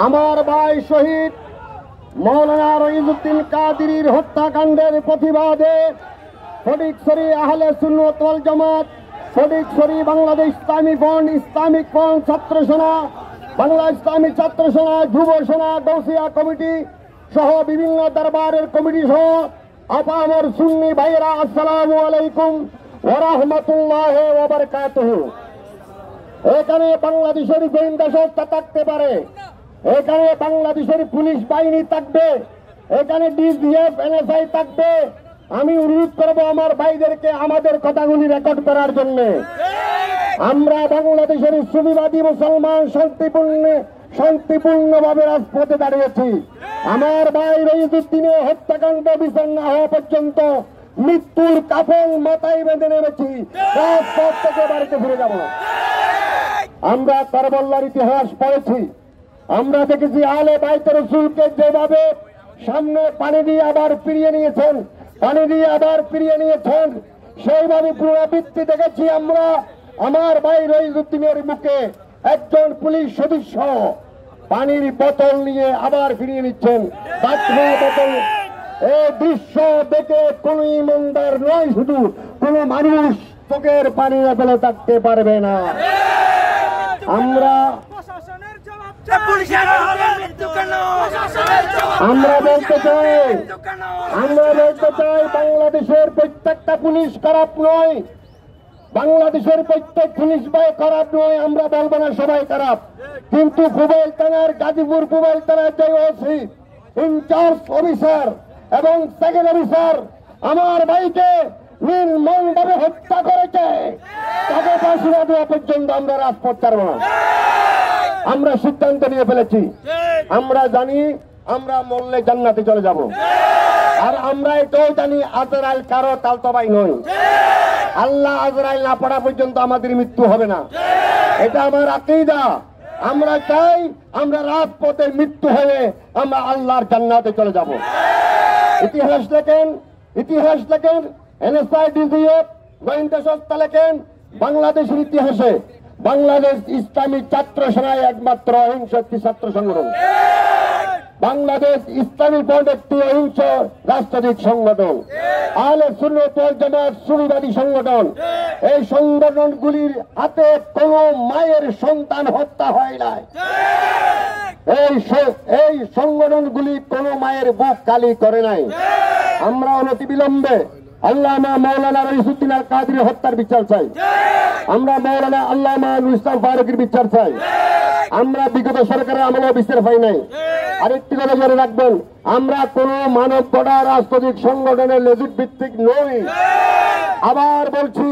আমার ভাই শহীদ মৌলানা রইজউদ্দিন কাদেরীর হত্যাকাণ্ডের প্রতিবাদে ফটিকছড়ি আহলে সুন্নাত ওয়াল জামাত, ফটিকছড়ি বাংলাদেশ ইসলামিক ফ্রন্ট ছাত্র সেনা, বাংলা ইসলামী ছাত্র সেনা, যুব সেনা, গৌসিয়া কমিটি সহ বিভিন্ন দরবারের কমিটি সহ আপামর সুন্নি ভাইরা, আসসালামু আলাইকুম ওয়া রাহমাতুল্লাহি ওয়া বারাকাতুহু। এখানে বাংলাদেশের গোয়েন্দা সংস্থা থাকতে পারে, এখানে বাংলাদেশের পুলিশ বাহিনী থাকবে, এখানে ডিজিএফ এনএসআই থাকবে। আমি অনুরোধ করব আমার ভাইদেরকে আমাদের কথাগুলি রেকর্ড করার জন্য। আমরা বাংলাদেশের সুবিবাদী মুসলমান শান্তিপূর্ণভাবে রাজপথে দাঁড়িয়েছি। আমার ভাই রইজউদ্দিনের হত্যাকাণ্ড বিচার না হওয়া পর্যন্ত মৃত্যুর কাফন মাথায় বেঁধে নেমেছি, রাজপথ থেকে বাড়িতে ফিরে যাব। আমরা কারবালার ইতিহাস পড়েছি, আমরা দেখেছি আলে বাইত রাসূলকে যেভাবে সামনে পানি দিয়ে আবার ফিরিয়ে নিয়েছেন, সেইভাবে পুনরাবৃত্তি দেখেছি আমরা। আমার ভাই রইজউদ্দিনের মুখে একজন পুলিশ সদস্য পানির বোতল নিয়ে আবার ফিরিয়ে নিচ্ছেন, বোতল। এই দৃশ্য দেখে কোন ইমানদার নয়, শুধু কোন মানুষ চোখের পানি না ফেলে থাকতে পারবে না। আমরা বলতে চাই বাংলাদেশের প্রত্যেকটা পুলিশ খারাপ নয়, বাংলাদেশের প্রত্যেক পুলিশ ভাই খারাপ নয়, আমরা বলবো না সবাই খারাপ। কিন্তু পুবাইল থানার, গাজীপুর পুবাইল থানার যে ওসি, ইনচার্জ অফিসার এবং সেকেন্ড অফিসার আমার ভাইকে নির্মমভাবে হত্যা করেছে, তাকে ফাঁসি না দেওয়া পর্যন্ত আমরা রাজপথ ছাড়ব না। আমরা সিদ্ধান্ত নিয়ে ফেলেছি, আমরা জানি আমরা মরলে জান্নাতে চলে যাব। আর আমরা এটাও জানি আজরাইল কারো তালতো ভাই নয়। আল্লাহ আজরাইল না পড়া পর্যন্ত আমাদের মৃত্যু হবে না, এটা আমার আকীদা। আমরা চাই আমরা রাজপথে মৃত্যু হয়ে আমরা আল্লাহর জান্নাতে চলে যাব। ইতিহাস লেখেন, এনএসআই, ডিজিএফ, গোয়েন্দা সংস্থা লেখেন, বাংলাদেশের ইতিহাসে বাংলাদেশ ইসলামী ছাত্র সেনায় একমাত্র অহিংস একটি ছাত্র সংগঠন। বাংলাদেশ ইসলামী ফ্রন্ট একটি অহিংস রাজনৈতিক সংগঠন। আহলে সুন্নাত ওয়াল জামাত সুবিবাদী সংগঠন। এই সংগঠনগুলির হাতে কোন মায়ের সন্তান হত্যা হয় নাই। এই সংগঠনগুলি কোন মায়ের বুক খালি করে নাই। আমরা অনতিবিলম্বে আল্লামা মাওলানা রইজউদ্দিন আল কাদেরী হত্যার বিচার চাই। আমরা মাওলানা আল্লামা নুরুল ইসলাম ফারুকীর বিচার চাই। আমরা বিগত সরকারের আমলেও বিচার পাই নাই। আরেকটি কথা মনে রাখবেন, আমরা কোন মানব গড়া রাজনৈতিক সংগঠনের লেজিট ভিত্তিক নই। আবার বলছি,